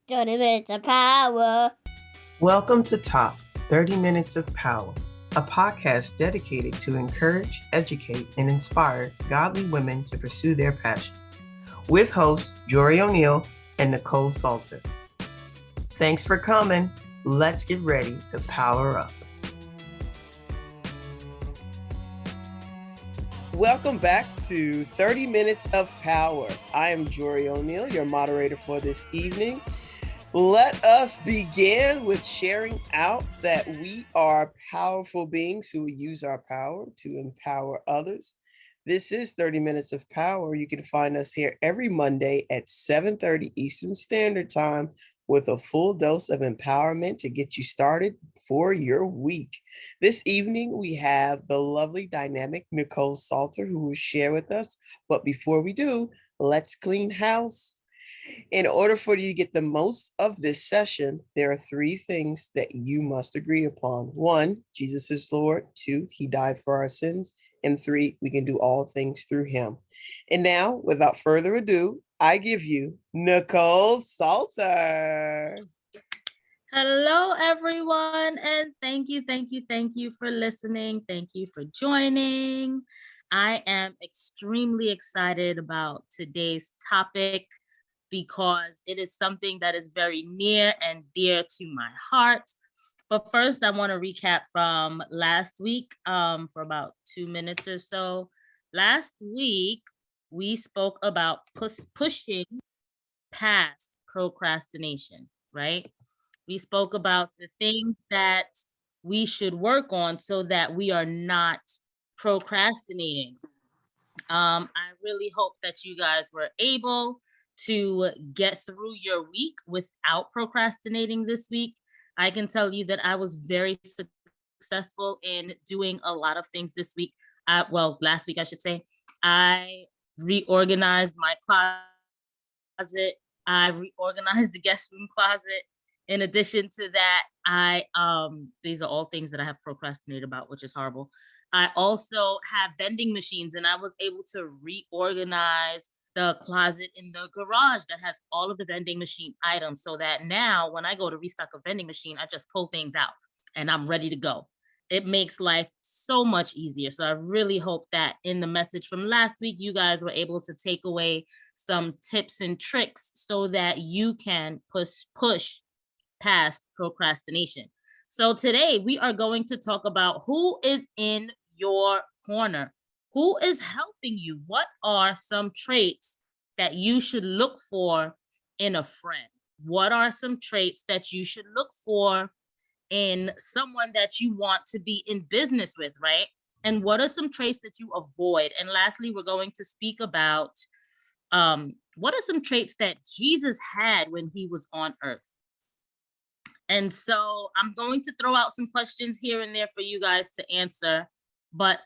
30 minutes of power. Welcome to Top 30 Minutes of Power, a podcast dedicated to encourage, educate, and inspire godly women to pursue their passions, with hosts Jory O'Neill and Nicole Salter. Thanks for coming. Let's get ready to power up. Welcome back to 30 Minutes of Power. I am Jory O'Neill, your moderator for this evening. Let us begin with sharing out that we are powerful beings who use our power to empower others. This is 30 Minutes of Power. You can find us here every Monday at 7:30 Eastern Standard Time with a full dose of empowerment to get you started for your week. This evening, we have the lovely, dynamic Nicole Salter, who will share with us. But before we do, let's clean house. In order for you to get the most of this session, there are three things that you must agree upon. One, Jesus is Lord. Two, he died for our sins. And three, we can do all things through him. And now, without further ado, I give you Nicole Salter. Hello, everyone, and thank you for listening. Thank you for joining. I am extremely excited about today's topic because it is something that is very near and dear to my heart. But first, I want to recap from last week for about 2 minutes or so. Last week, we spoke about pushing past procrastination, right? We spoke about the things that we should work on so that we are not procrastinating. I really hope that you guys were able to get through your week without procrastinating this week. I can tell you that I was very successful in doing a lot of things this week. Last week, I should say. I reorganized my closet. I reorganized the guest room closet. In addition to that, these are all things that I have procrastinated about, which is horrible. I also have vending machines, and I was able to reorganize the closet in the garage that has all of the vending machine items so that now when I go to restock a vending machine, I just pull things out and I'm ready to go. It makes life so much easier. So I really hope that in the message from last week, you guys were able to take away some tips and tricks so that you can push past procrastination. So today we are going to talk about who is in your corner. Who is helping you? What are some traits that you should look for in a friend? What are some traits that you should look for in someone that you want to be in business with, right? And what are some traits that you avoid? And lastly, we're going to speak about what are some traits that Jesus had when he was on earth? And so I'm going to throw out some questions here and there for you guys to answer. But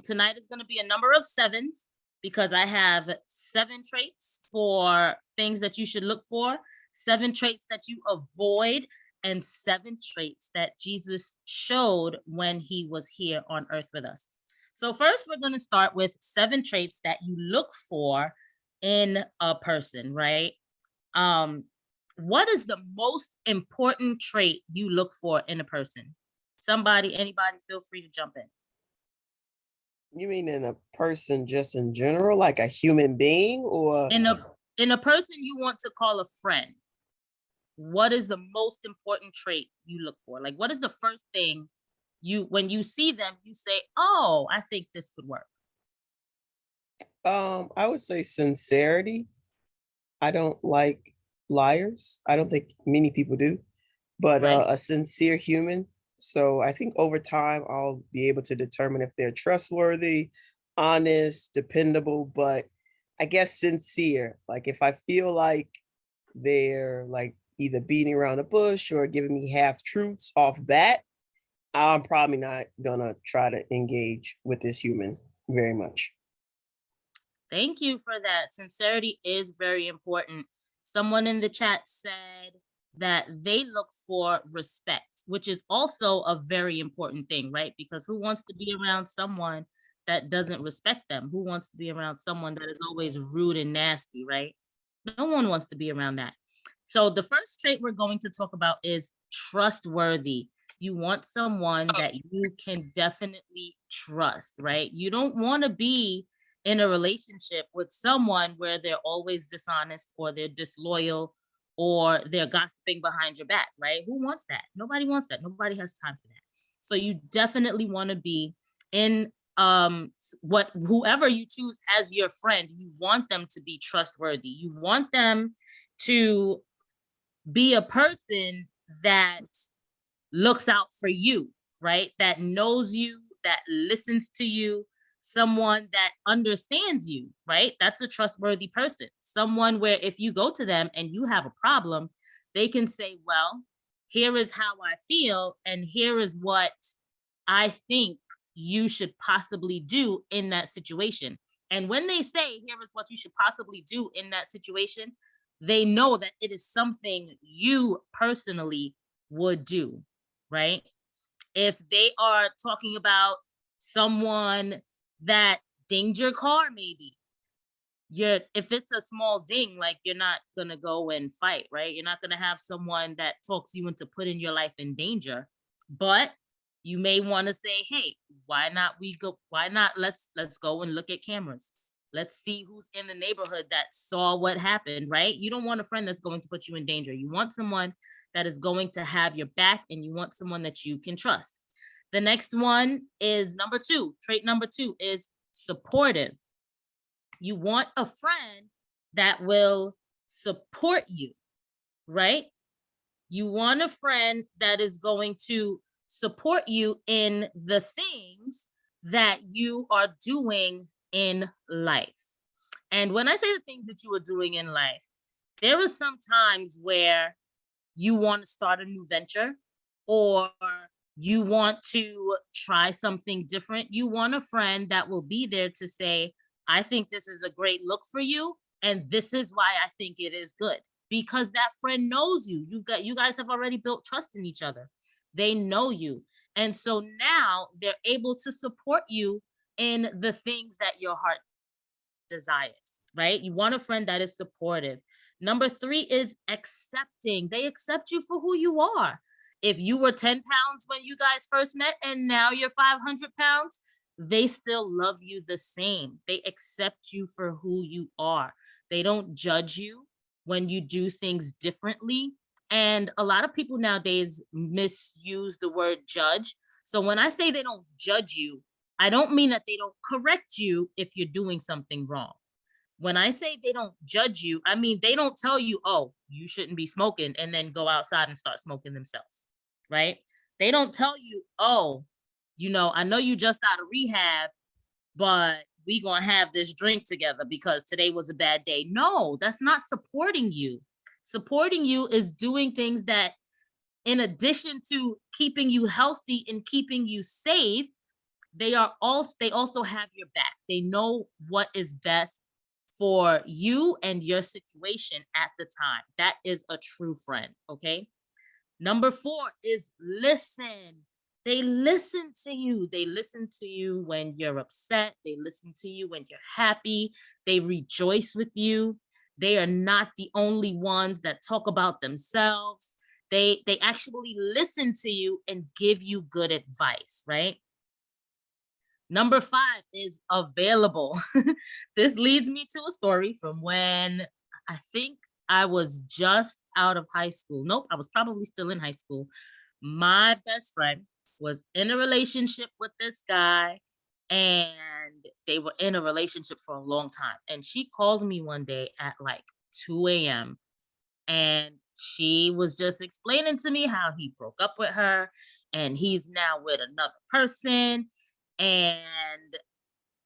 tonight is going to be a number of sevens because I have 7 traits for things that you should look for, 7 traits that you avoid, and 7 traits that Jesus showed when he was here on earth with us. So first, we're going to start with 7 traits that you look for in a person, right? What is the most important trait you look for in a person? Somebody, anybody, feel free to jump in. You mean in a person just in general, like a human being, or in a person you want to call a friend? What is the most important trait you look for? Like, what is the first thing when you see them, you say, "Oh, I think this could work"? I would say sincerity. I don't like liars. I don't think many people do, but Right. A sincere human. So I think over time I'll be able to determine if they're trustworthy, honest, dependable, but I guess sincere. Like if I feel like they're like either beating around the bush or giving me half truths off bat, I'm probably not gonna try to engage with this human very much. Thank you for that. Sincerity is very important. Someone in the chat said that they look for respect, which is also a very important thing, right? Because who wants to be around someone that doesn't respect them? Who wants to be around someone that is always rude and nasty, right? No one wants to be around that. So the first trait we're going to talk about is trustworthy. You want someone that you can definitely trust, right? You don't want to be in a relationship with someone where they're always dishonest or they're disloyal or they're gossiping behind your back, right? Who wants that? Nobody wants that. Nobody has time for that. So you definitely want to be in what whoever you choose as your friend, you want them to be trustworthy. You want them to be a person that looks out for you, right? That knows you, that listens to you, someone that understands you, right? That's a trustworthy person. Someone where if you go to them and you have a problem, they can say, well, here is how I feel, and here is what I think you should possibly do in that situation. And when they say, here is what you should possibly do in that situation, they know that it is something you personally would do, right? If they are talking about someone that dinged your car, maybe if it's a small ding, like you're not gonna go and fight, right? You're not gonna have someone that talks you into putting your life in danger, but you may want to say, hey, why not let's go and look at cameras. Let's see who's in the neighborhood that saw what happened, right? You don't want a friend that's going to put you in danger. You want someone that is going to have your back, and you want someone that you can trust. The next one is number two. Trait number two is supportive. You want a friend that will support you, right? You want a friend that is going to support you in the things that you are doing in life. And when I say the things that you are doing in life, there are some times where you want to start a new venture, or you want to try something different. You want a friend that will be there to say, I think this is a great look for you, and this is why I think it is good. Because that friend knows you. You guys have already built trust in each other. They know you. And so now they're able to support you in the things that your heart desires, right? You want a friend that is supportive. Number three is accepting. They accept you for who you are. If you were 10 pounds when you guys first met and now you're 500 pounds, they still love you the same. They accept you for who you are. They don't judge you when you do things differently. And a lot of people nowadays misuse the word judge. So when I say they don't judge you, I don't mean that they don't correct you if you're doing something wrong. When I say they don't judge you, I mean they don't tell you, oh, you shouldn't be smoking, and then go outside and start smoking themselves, right? They don't tell you, oh, I know you just out of rehab, but we gonna have this drink together because today was a bad day. No, that's not supporting you. Supporting you is doing things that, in addition to keeping you healthy and keeping you safe, they also have your back. They know what is best for you and your situation at the time. That is a true friend, okay? Number four is listen. They listen to you. They listen to you when you're upset. They listen to you when you're happy. They rejoice with you. They are not the only ones that talk about themselves. They actually listen to you and give you good advice, right? Number five is available. This leads me to a story from when I think I was just out of high school. Nope, I was probably still in high school. My best friend was in a relationship with this guy, and they were in a relationship for a long time. And she called me one day at like 2 a.m. and she was just explaining to me how he broke up with her and he's now with another person. And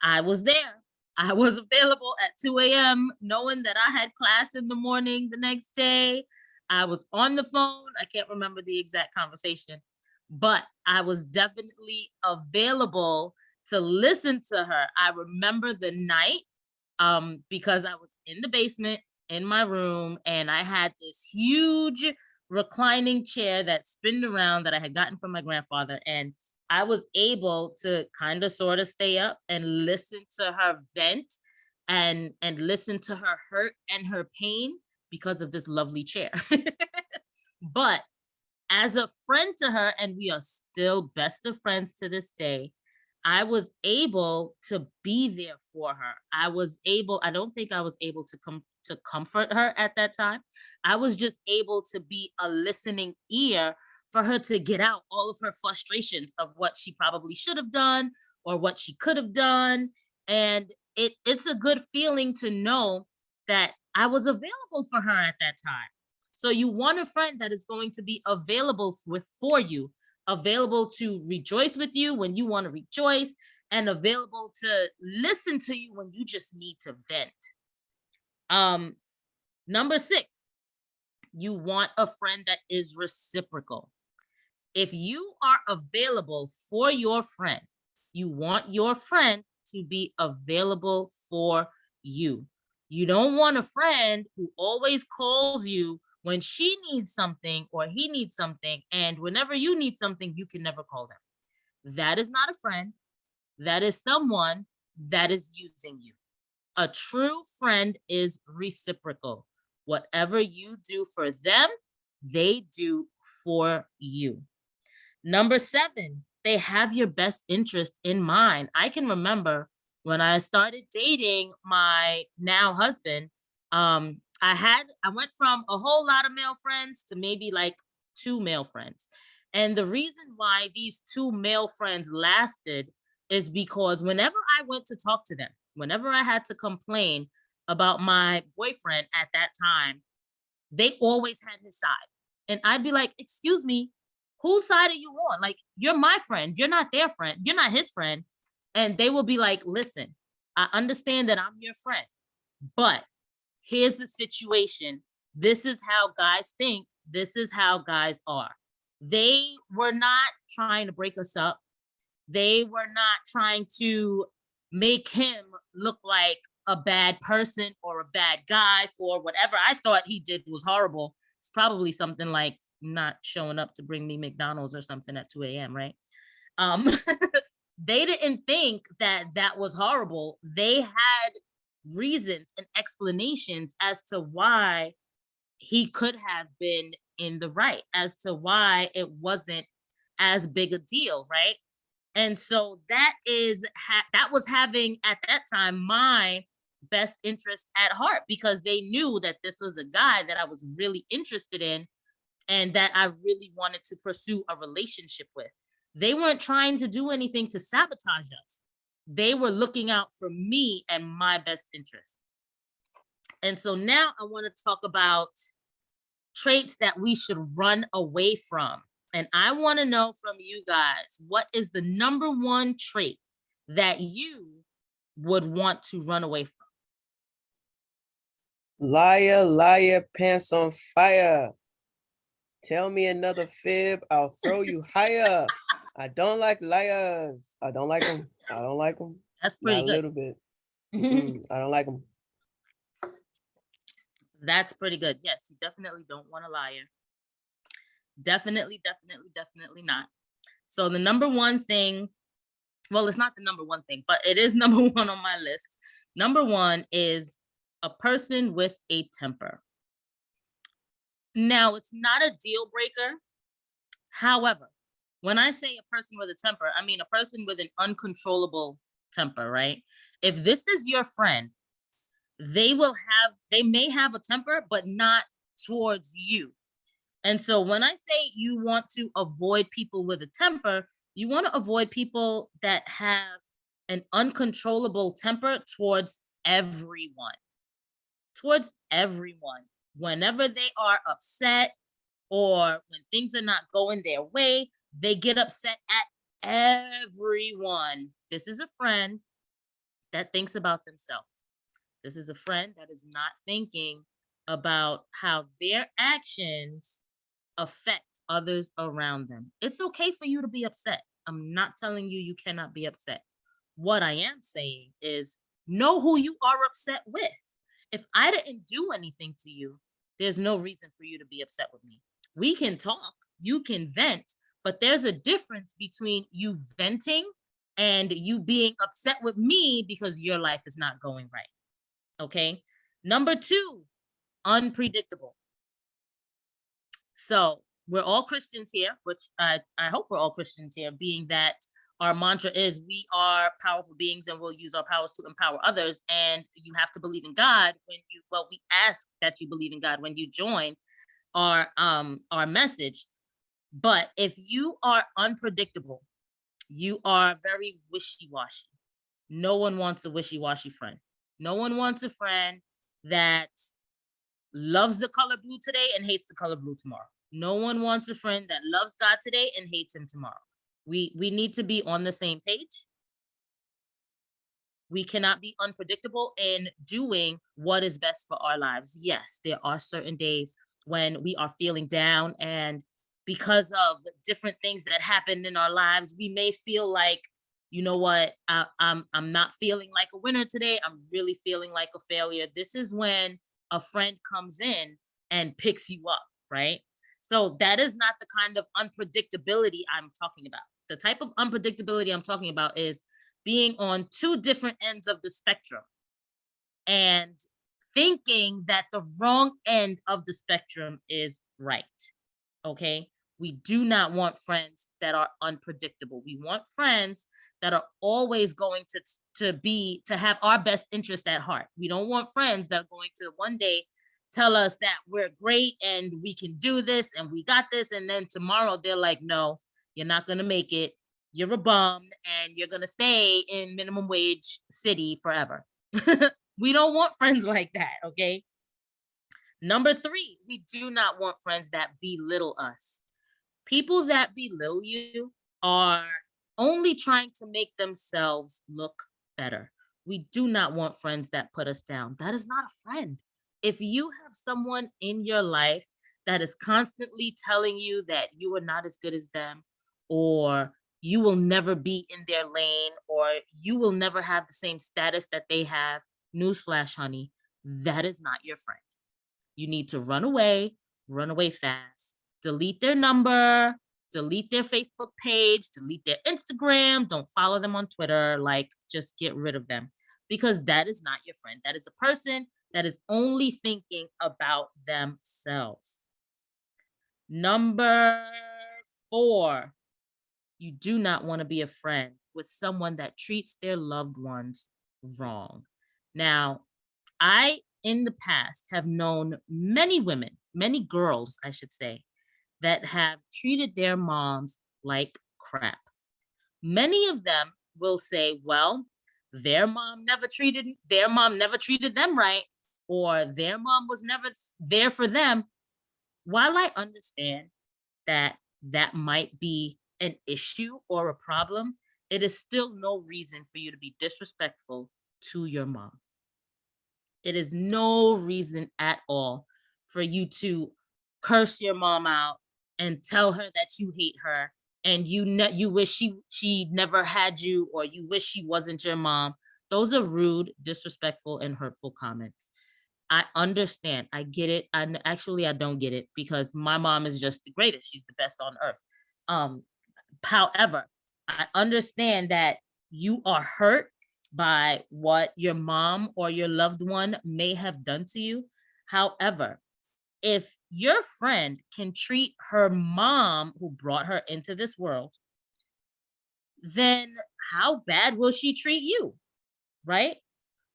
I was there. I was available at 2 a.m., knowing that I had class in the morning the next day. I was on the phone. I can't remember the exact conversation, but I was definitely available to listen to her. I remember the night because I was in the basement in my room, and I had this huge reclining chair that spinned around that I had gotten from my grandfather. And I was able to kind of sort of stay up and listen to her vent and listen to her hurt and her pain because of this lovely chair. But as a friend to her, and we are still best of friends to this day, I was able to be there for her. I don't think I was able to come to comfort her at that time. I was just able to be a listening ear for her to get out all of her frustrations of what she probably should have done or what she could have done. And it's a good feeling to know that I was available for her at that time. So you want a friend that is going to be available for you, available to rejoice with you when you want to rejoice, and available to listen to you when you just need to vent. Um, Number 6, you want a friend that is reciprocal. If you are available for your friend, you want your friend to be available for you. You don't want a friend who always calls you when she needs something or he needs something, and whenever you need something, you can never call them. That is not a friend. That is someone that is using you. A true friend is reciprocal. Whatever you do for them, they do for you. Number 7, they have your best interest in mind. I can remember when I started dating my now husband, I went from a whole lot of male friends to maybe like 2 male friends. And the reason why these 2 male friends lasted is because whenever I went to talk to them, whenever I had to complain about my boyfriend at that time, they always had his side. And I'd be like, "Excuse me, whose side are you on? Like, you're my friend. You're not their friend. You're not his friend." And they will be like, "Listen, I understand that I'm your friend, but here's the situation. This is how guys think. This is how guys are." They were not trying to break us up. They were not trying to make him look like a bad person or a bad guy for whatever I thought he did was horrible. It's probably something like not showing up to bring me McDonald's or something at 2 a.m., right? Um, they didn't think that that was horrible. They had reasons and explanations as to why he could have been in the right, as to why it wasn't as big a deal, right? And so that was having at that time my best interest at heart, because they knew that this was a guy that I was really interested in and that I really wanted to pursue a relationship with. They weren't trying to do anything to sabotage us. They were looking out for me and my best interest. And so now I want to talk about traits that we should run away from. And I want to know from you guys, what is the number one trait that you would want to run away from? Liar, liar, pants on fire. Tell me another fib, I'll throw you higher. I don't like liars. I don't like them. I don't like them. That's Not pretty a good. little bit. I don't like them. That's pretty good. Yes, you definitely don't want a liar. Definitely, definitely, definitely not. So the number one thing, well, it's not the number one thing, but it is number one on my list. Number one is a person with a temper. Now, it's not a deal breaker. However, when I say a person with a temper, I mean a person with an uncontrollable temper, right? If this is your friend, they may have a temper, but not towards you. And so when I say you want to avoid people with a temper, you want to avoid people that have an uncontrollable temper towards everyone. Towards everyone. Whenever they are upset or when things are not going their way, they get upset at everyone. This is a friend that thinks about themselves. This is a friend that is not thinking about how their actions affect others around them. It's okay for you to be upset. I'm not telling you you cannot be upset. What I am saying is know who you are upset with. If I didn't do anything to you, there's no reason for you to be upset with me. We can talk, you can vent, but there's a difference between you venting and you being upset with me because your life is not going right. Okay. Number 2, unpredictable. So we're all Christians here, which I hope we're all Christians here, being that our mantra is we are powerful beings and we'll use our powers to empower others. And you have to believe in God we ask that you believe in God when you join our message. But if you are unpredictable, you are very wishy-washy. No one wants a wishy-washy friend. No one wants a friend that loves the color blue today and hates the color blue tomorrow. No one wants a friend that loves God today and hates him tomorrow. We need to be on the same page. We cannot be unpredictable in doing what is best for our lives. Yes, there are certain days when we are feeling down, and because of different things that happen in our lives, we may feel like, you know what, I'm not feeling like a winner today. I'm really feeling like a failure. This is when a friend comes in and picks you up, right? So that is not the kind of unpredictability I'm talking about. The type of unpredictability I'm talking about is being on two different ends of the spectrum and thinking that the wrong end of the spectrum is right. Okay. We do not want friends that are unpredictable. We want friends that are always going to have our best interest at heart. We don't want friends that are going to one day tell us that we're great and we can do this and we got this, and then tomorrow they're like, no, you're not going to make it. You're a bum and you're going to stay in minimum wage city forever. We don't want friends like that. Okay. Number three, we do not want friends that belittle us. People that belittle you are only trying to make themselves look better. We do not want friends that put us down. That is not a friend. If you have someone in your life that is constantly telling you that you are not as good as them, or you will never be in their lane, or you will never have the same status that they have, newsflash, honey, that is not your friend. You need to run away fast, delete their number, delete their Facebook page, delete their Instagram, don't follow them on Twitter, like just get rid of them, because that is not your friend. That is a person that is only thinking about themselves. Number 4, you do not want to be a friend with someone that treats their loved ones wrong. Now, I, in the past, have known many women, many girls, I should say, that have treated their moms like crap. Many of them will say, well, their mom never treated them right, or their mom was never there for them. While I understand that that might be an issue or a problem, it is still no reason for you to be disrespectful to your mom. It is no reason at all for you to curse your mom out and tell her that you hate her and you wish she never had you, or you wish she wasn't your mom. Those are rude, disrespectful, and hurtful comments. I understand. I get it. And actually I don't get it, because my mom is just the greatest. She's the best on earth. Um However, I understand that you are hurt by what your mom or your loved one may have done to you. However, if your friend can treat her mom, who brought her into this world, then how bad will she treat you? Right?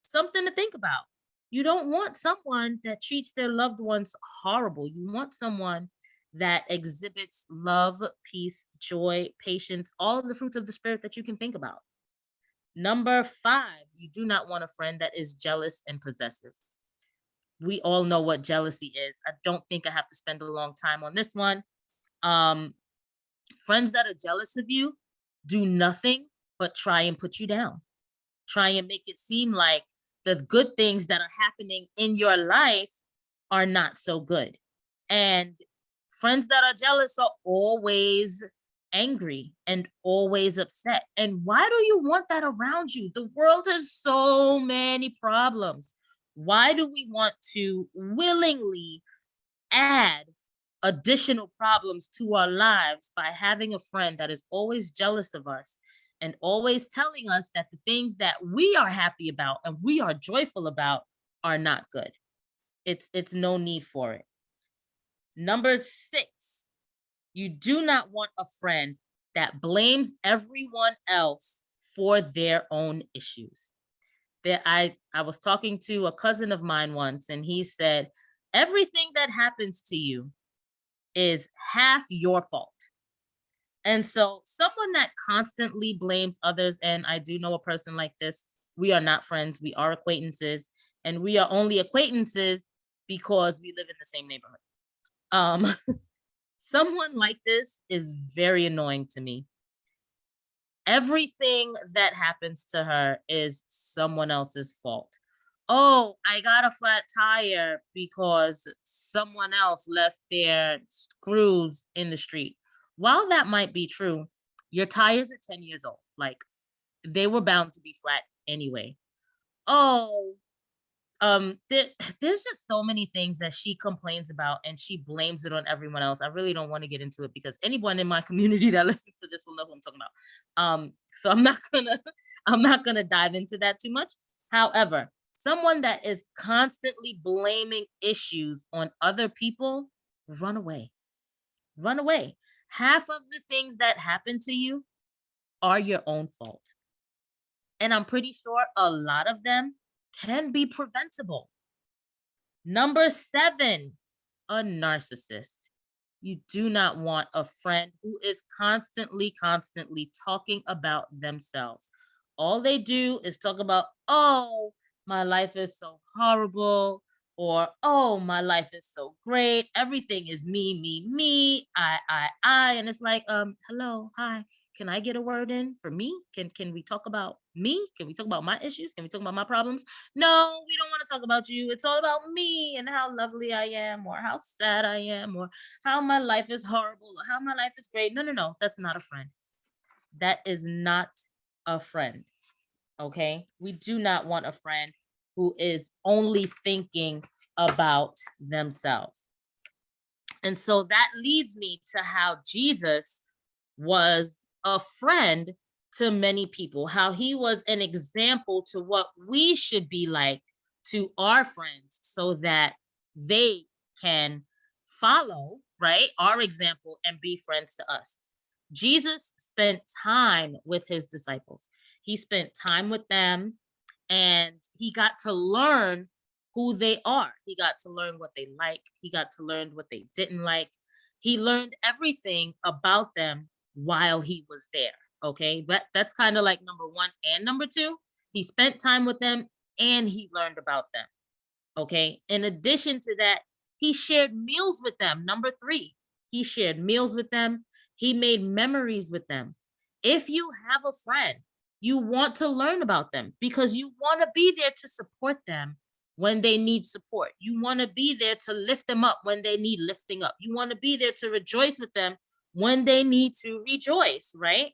Something to think about. You don't want someone that treats their loved ones horrible. You want someone that exhibits love, peace, joy, patience, all of the fruits of the spirit that you can think about. Number 5, you do not want a friend that is jealous and possessive. We all know what jealousy is. I don't think I have to spend a long time on this one. Um, Friends that are jealous of you do nothing but try and put you down, try and make it seem like the good things that are happening in your life are not so good. And friends that are jealous are always angry and always upset. And why do you want that around you? The world has so many problems. Why do we want to willingly add additional problems to our lives by having a friend that is always jealous of us and always telling us that the things that we are happy about and we are joyful about are not good? It's no need for it. Number 6, you do not want a friend that blames everyone else for their own issues. That I was talking to a cousin of mine once, and he said, everything that happens to you is half your fault. And so someone that constantly blames others, and I do know a person like this, we are not friends, we are acquaintances, and we are only acquaintances because we live in the same neighborhood. Um, someone like this is very annoying to me. Everything that happens to her is someone else's fault. Oh, I got a flat tire because someone else left their screws in the street. While that might be true, your tires are 10 years old. Like, they were bound to be flat anyway. Oh, there's just so many things that she complains about and she blames it on everyone else. I really don't want to get into it because anyone in my community that listens to this will know who I'm talking about. So I'm not gonna dive into that too much. However, someone that is constantly blaming issues on other people, run away. Run away. Half of the things that happen to you are your own fault. And I'm pretty sure a lot of them can be preventable. Number 7, a narcissist. You do not want a friend who is constantly talking about themselves. All they do is talk about, oh, my life is so horrible, or oh, my life is so great. Everything is me, I. And it's like, hello, hi. Can I get a word in for me? Can we talk about me? Can we talk about my issues? Can we talk about my problems? No, we don't want to talk about you. It's all about me and how lovely I am, or how sad I am, or how my life is horrible, or how my life is great. No, no, no. That's not a friend. That is not a friend. Okay? We do not want a friend who is only thinking about themselves. And so that leads me to how Jesus was a friend to many people, how he was an example to what we should be like to our friends so that they can follow, right, our example and be friends to us. Jesus spent time with his disciples. He spent time with them and he got to learn who they are. He got to learn what they like. He got to learn what they didn't like. He learned everything about them while he was there. Okay. That's kind of like number 1 and number 2. He spent time with them and he learned about them. Okay. In addition to that, he shared meals with them. Number 3, he shared meals with them. He made memories with them. If you have a friend, you want to learn about them because you want to be there to support them when they need support. You want to be there to lift them up when they need lifting up. You want to be there to rejoice with them when they need to rejoice, right?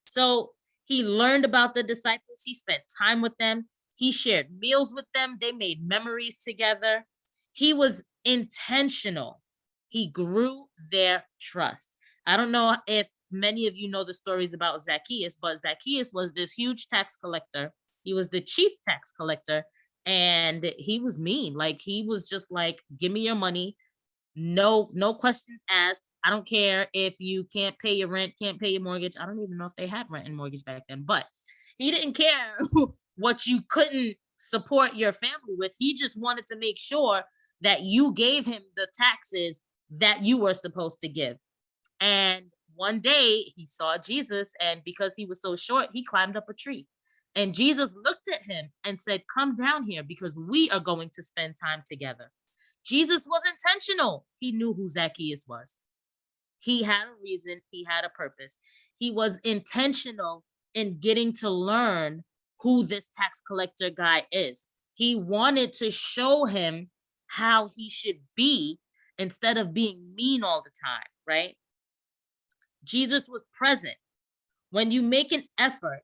So he learned about the disciples. He spent time with them. He shared meals with them. They made memories together. He was intentional. He grew their trust. I don't know if many of you know the stories about Zacchaeus, but Zacchaeus was this huge tax collector. He was the chief tax collector, and he was mean. Like, he was just like, give me your money. No questions asked. I don't care if you can't pay your rent, can't pay your mortgage. I don't even know if they had rent and mortgage back then, but he didn't care what you couldn't support your family with. He just wanted to make sure that you gave him the taxes that you were supposed to give. And one day he saw Jesus, and because he was so short, he climbed up a tree. And Jesus looked at him and said, come down here because we are going to spend time together. Jesus was intentional. He knew who Zacchaeus was. He had a reason, he had a purpose. He was intentional in getting to learn who this tax collector guy is. He wanted to show him how he should be instead of being mean all the time, right? Jesus was present. When you make an effort,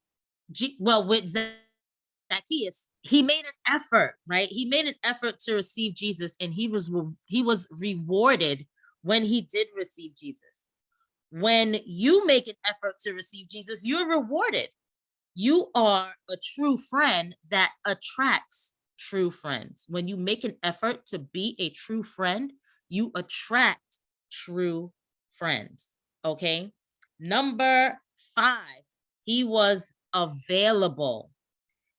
with Zacchaeus, he made an effort, right? He made an effort to receive Jesus, and he was rewarded when he did receive Jesus. When you make an effort to receive Jesus, you're rewarded. You are a true friend that attracts true friends. When you make an effort to be a true friend, you attract true friends. Okay. Number 5, he was available.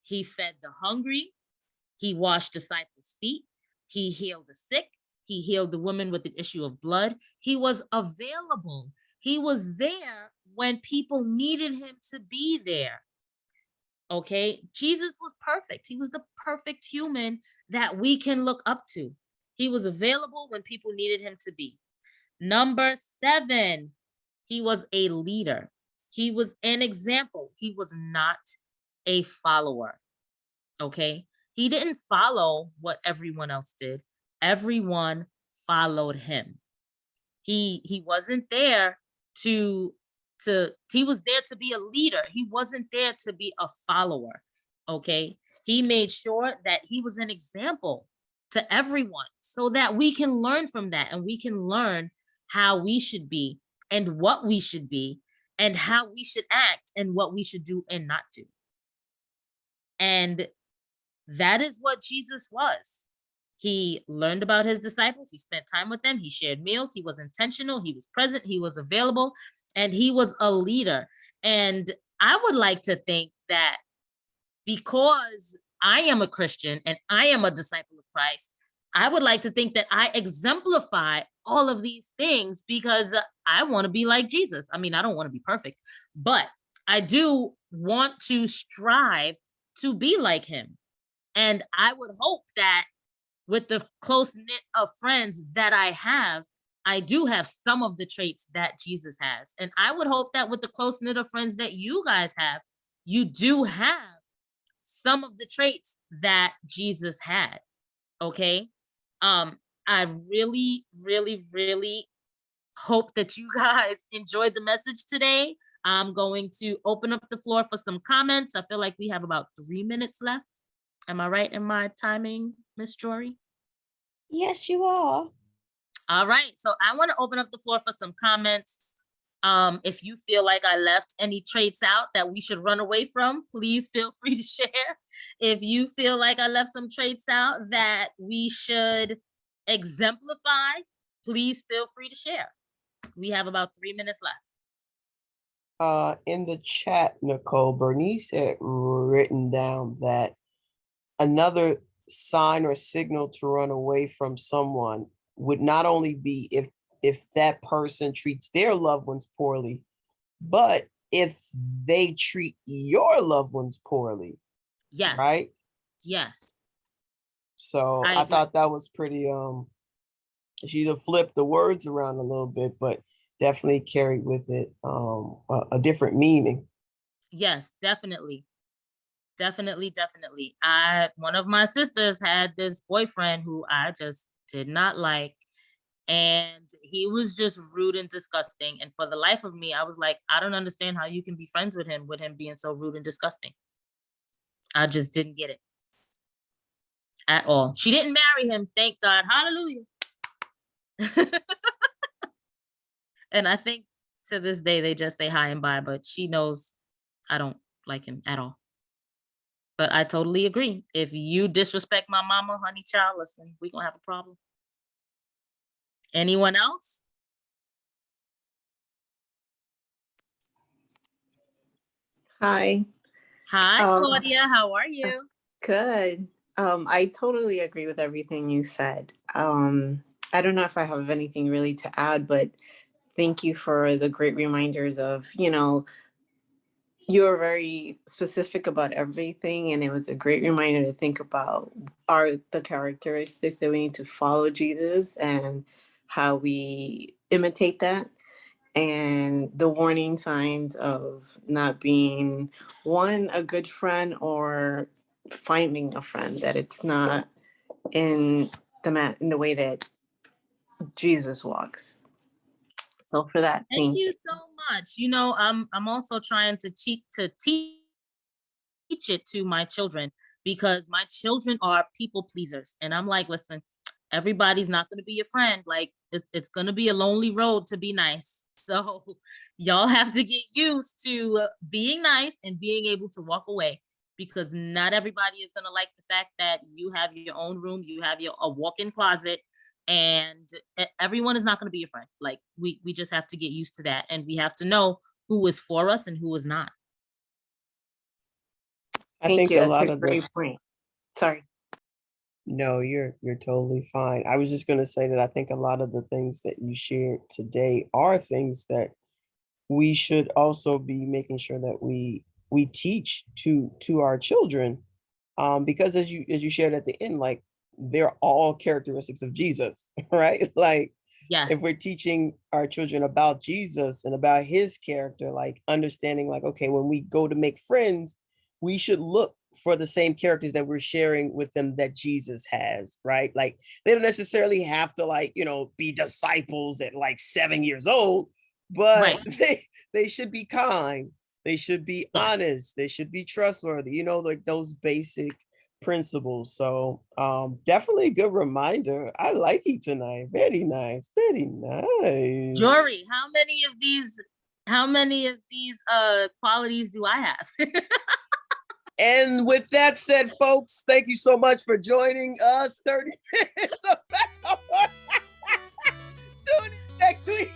He fed the hungry. He washed disciples' feet. He healed the sick. He healed the woman with an issue of blood. He was available. He was there when people needed him to be there. Okay. Jesus was perfect. He was the perfect human that we can look up to. He was available when people needed him to be. Number 7, he was a leader. He was an example. He was not a follower. Okay. He didn't follow what everyone else did. Everyone followed him. He wasn't there to he was there to be a leader. He wasn't there to be a follower. Okay. He made sure that he was an example to everyone so that we can learn from that, and we can learn how we should be and what we should be and how we should act and what we should do and not do. And that is what Jesus was. He learned about his disciples. He spent time with them. He shared meals. He was intentional. He was present. He was available. And he was a leader. And I would like to think that because I am a Christian and I am a disciple of Christ, I would like to think that I exemplify all of these things because I want to be like Jesus. I mean, I don't want to be perfect, but I do want to strive to be like him. And I would hope that with the close knit of friends that I do have some of the traits that Jesus has. And I would hope that with the close knit of friends that you guys have, you do have some of the traits that Jesus had. Okay. I really, really, really hope that you guys enjoyed the message today. I'm going to open up the floor for some comments. I feel like we have about 3 minutes left. Am I right in my timing, Miss Jory? Yes, you are. All right. So I want to open up the floor for some comments. If you feel like I left any traits out that we should run away from, please feel free to share. If you feel like I left some traits out that we should exemplify, please feel free to share. We have about 3 minutes left. In the chat, Nicole, Bernice had written down that another sign or signal to run away from someone would not only be if that person treats their loved ones poorly, but if they treat your loved ones poorly. Yes. Right? Yes. So I thought that was pretty she either flipped the words around a little bit, but definitely carried with it a different meaning. Yes, definitely. Definitely. One of my sisters had this boyfriend who I just did not like. And he was just rude and disgusting. And for the life of me, I was like, I don't understand how you can be friends with him being so rude and disgusting. I just didn't get it at all. She didn't marry him, thank God. Hallelujah. And I think to this day, they just say hi and bye, but she knows I don't like him at all. But I totally agree. If you disrespect my mama, honey child, listen, we're going to have a problem. Anyone else? Hi. Hi, Claudia. How are you? Good. I totally agree with everything you said. I don't know if I have anything really to add, but thank you for the great reminders of, you're very specific about everything, and it was a great reminder to think about the characteristics that we need to follow Jesus and how we imitate that, and the warning signs of not being a good friend or finding a friend, that it's not in the way that Jesus walks. So for that, thank you so much. I'm also trying to teach it to my children, because my children are people pleasers. And I'm like, listen, everybody's not going to be your friend. Like it's going to be a lonely road to be nice. So y'all have to get used to being nice and being able to walk away. because not everybody is going to like the fact that you have your own room, you have a walk-in closet, and everyone is not going to be your friend. Like we just have to get used to that, and we have to know who is for us and who is not. I Thank think you. a That's lot a of great point. Sorry. No, you're totally fine. I was just going to say that I think a lot of the things that you shared today are things that we should also be making sure that we teach to our children, because as you shared at the end, like they're all characteristics of Jesus, right? Like if Yes. we're teaching our children about Jesus and about his character, like understanding like, okay, when we go to make friends, we should look for the same characters that we're sharing with them that Jesus has, right? Like they don't necessarily have to like, be disciples at like 7 years old, but Right. they should be kind. They should be Yes. honest. They should be trustworthy, like those basic principles. So definitely a good reminder. I like it tonight. Very nice. Very nice. Jory, how many of these qualities do I have? And with that said, folks, thank you so much for joining us. 30 minutes of power. Tune in next week.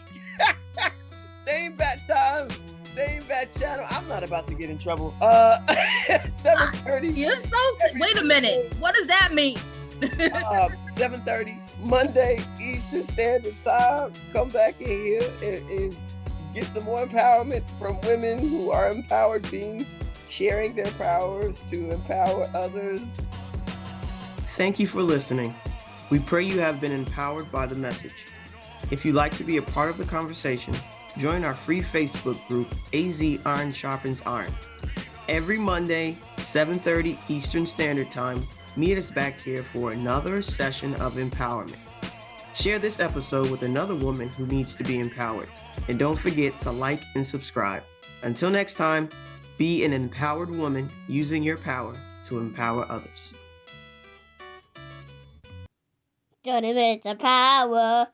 Same bat time, same bat channel. I'm not about to get in trouble. 7:30. You're wait a minute. What does that mean? 7:30 Monday Eastern Standard Time. Come back in here and get some more empowerment from women who are empowered beings, sharing their powers to empower others. Thank you for listening. We pray you have been empowered by the message. If you'd like to be a part of the conversation, join our free Facebook group, AZ Iron Sharpens Iron. Every Monday, 7:30 Eastern Standard Time, meet us back here for another session of empowerment. Share this episode with another woman who needs to be empowered. And don't forget to like and subscribe. Until next time, be an empowered woman using your power to empower others. 30 minutes of power.